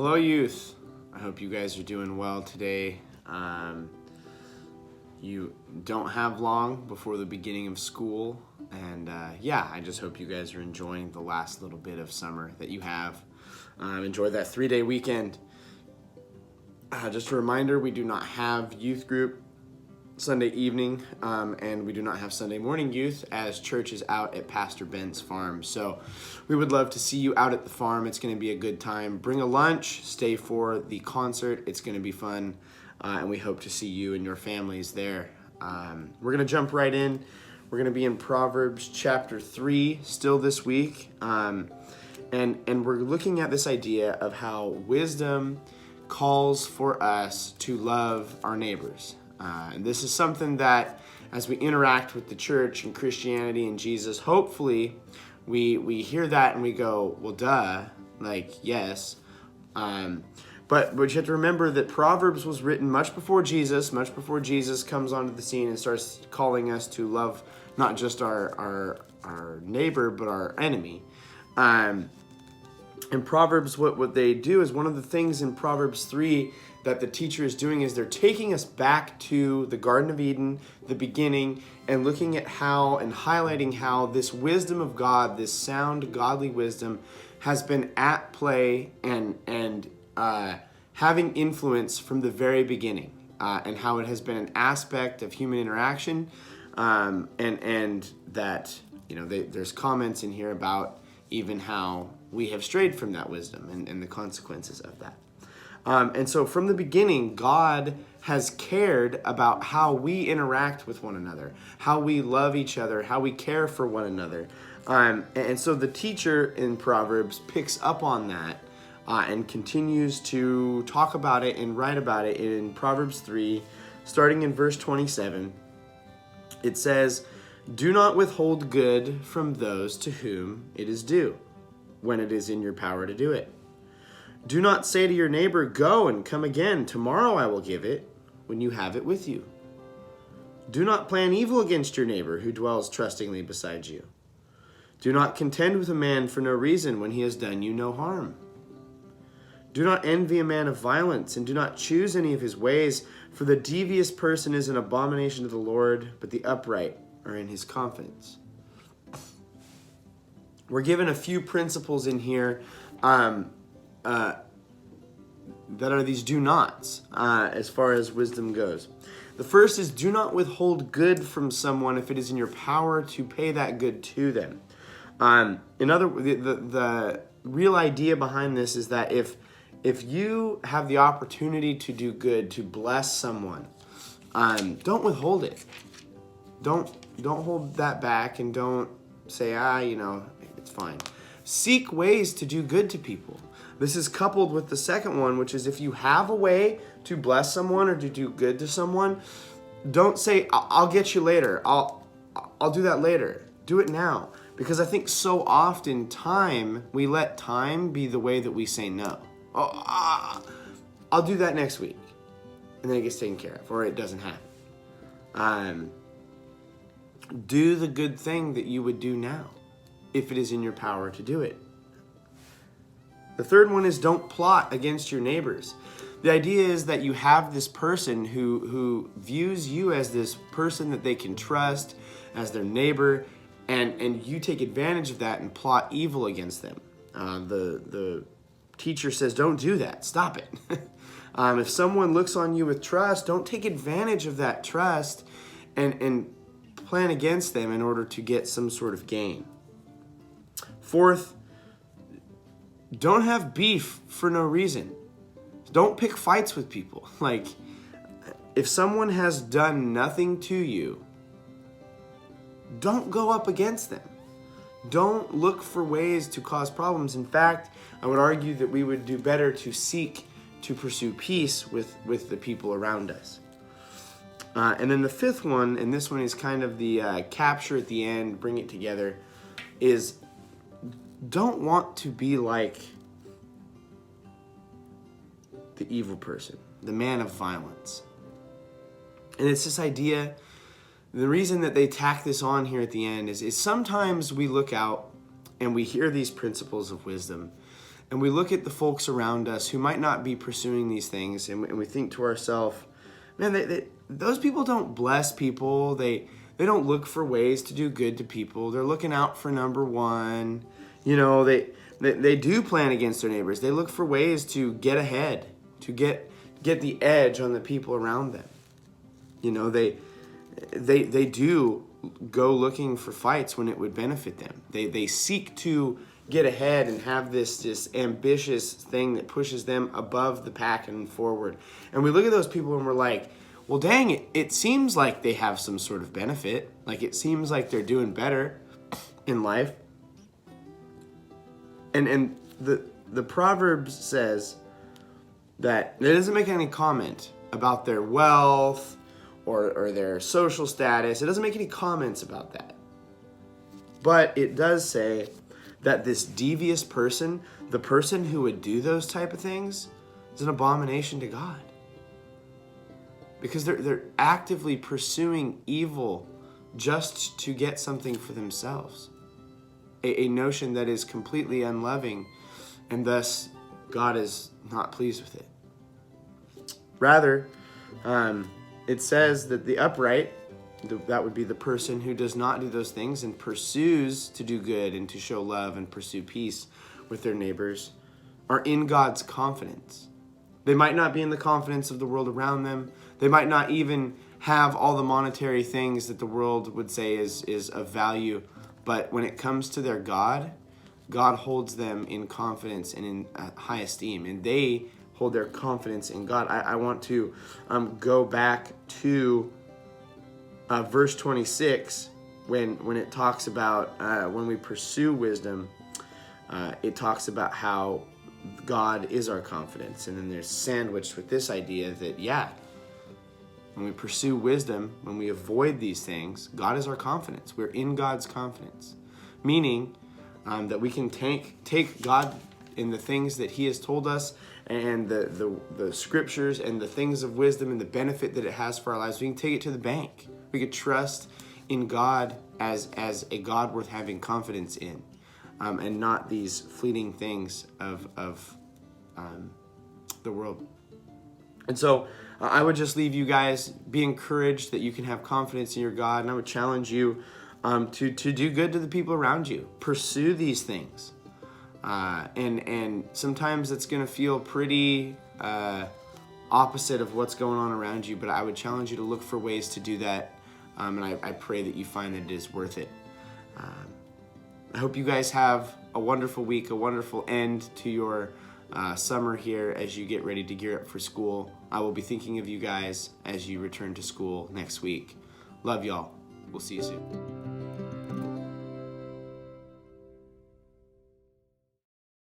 Hello, youth. I hope you guys are doing well today. You don't have long before the beginning of school, and I just hope you guys are enjoying the last little bit of summer that you have. Enjoy that 3-day weekend. Just a reminder, we do not have youth group Sunday evening, and we do not have Sunday morning youth as church is out at Pastor Ben's farm. So we would love to see you out at the farm. It's going to be a good time. Bring a lunch, stay for the concert. It's going to be fun, and we hope to see you and your families there. We're going to jump right in. We're going to be in Proverbs chapter 3 still this week, and we're looking at this idea of how wisdom calls for us to love our neighbors. And this is something that, as we interact with the church and Christianity and Jesus, hopefully we hear that and we go, well, duh, like, yes. But you have to remember that Proverbs was written much before Jesus comes onto the scene and starts calling us to love not just our neighbor, but our enemy. And Proverbs, what they do is one of the things in Proverbs 3 that the teacher is doing is they're taking us back to the Garden of Eden, the beginning, and looking at how and highlighting how this wisdom of God, this sound godly wisdom, has been at play and having influence from the very beginning, and how it has been an aspect of human interaction, and that there's comments in here about even how we have strayed from that wisdom and the consequences of that. And so from the beginning, God has cared about how we interact with one another, how we love each other, how we care for one another. And so the teacher in Proverbs picks up on that and continues to talk about it and write about it in Proverbs 3, starting in verse 27. It says, "Do not withhold good from those to whom it is due, when it is in your power to do it. Do not say to your neighbor, 'Go and come again. Tomorrow I will give it,' when you have it with you. Do not plan evil against your neighbor who dwells trustingly beside you. Do not contend with a man for no reason when he has done you no harm. Do not envy a man of violence, and do not choose any of his ways, for the devious person is an abomination to the Lord, but the upright are in his confidence." We're given a few principles in here that are these do nots as far as wisdom goes. The first is, do not withhold good from someone if it is in your power to pay that good to them. The real idea behind this is that if you have the opportunity to do good, to bless someone, don't withhold it. Don't hold that back, and don't say, it's fine. Seek ways to do good to people. This is coupled with the second one, which is if you have a way to bless someone or to do good to someone, don't say, I'll get you later. I'll do that later. Do it now. Because I think so often we let time be the way that we say no. I'll do that next week. And then it gets taken care of, or it doesn't happen. Do the good thing that you would do now, if it is in your power to do it. The third one is don't plot against your neighbors. The idea is that you have this person who views you as this person that they can trust, as their neighbor, and you take advantage of that and plot evil against them. The teacher says, don't do that. Stop it. If someone looks on you with trust, don't take advantage of that trust and plan against them in order to get some sort of gain. Fourth, don't have beef for no reason. Don't pick fights with people. Like, if someone has done nothing to you, don't go up against them. Don't look for ways to cause problems. In fact, I would argue that we would do better to seek to pursue peace with the people around us. And then the fifth one, and this one is kind of the capture at the end, bring it together, is don't want to be like the evil person, the man of violence. And it's this idea, the reason that they tack this on here at the end is sometimes we look out and we hear these principles of wisdom, and we look at the folks around us who might not be pursuing these things, and we think to ourselves, man, those people don't bless people. They don't look for ways to do good to people. They're looking out for number one. They do plan against their neighbors. They look for ways to get ahead, to get the edge on the people around them. They do go looking for fights when it would benefit them. They seek to get ahead and have this ambitious thing that pushes them above the pack and forward. And we look at those people and we're like, well, dang, it seems like they have some sort of benefit. Like, it seems like they're doing better in life. And the Proverbs says that it doesn't make any comment about their wealth or their social status. It doesn't make any comments about that. But it does say that this devious person, the person who would do those type of things, is an abomination to God. Because they're actively pursuing evil just to get something for themselves. A notion that is completely unloving, and thus God is not pleased with it. Rather, it says that the upright, that would be the person who does not do those things and pursues to do good and to show love and pursue peace with their neighbors, are in God's confidence. They might not be in the confidence of the world around them. They might not even have all the monetary things that the world would say is of value. But when it comes to their God, God holds them in confidence and in high esteem. And they hold their confidence in God. I want to go back to verse 26 when it talks about when we pursue wisdom. It talks about how God is our confidence. And then there's sandwiched with this idea that, when we pursue wisdom, when we avoid these things, God is our confidence. We're in God's confidence. Meaning that we can take God in the things that He has told us and the scriptures and the things of wisdom and the benefit that it has for our lives. We can take it to the bank. We could trust in God as a God worth having confidence in, and not these fleeting things of the world. And so I would just leave you guys, be encouraged that you can have confidence in your God. And I would challenge you to do good to the people around you. Pursue these things. And sometimes it's going to feel pretty opposite of what's going on around you. But I would challenge you to look for ways to do that. And I pray that you find that it is worth it. I hope you guys have a wonderful week, a wonderful end to your summer here as you get ready to gear up for school. I will be thinking of you guys as you return to school next week. Love y'all. We'll see you soon.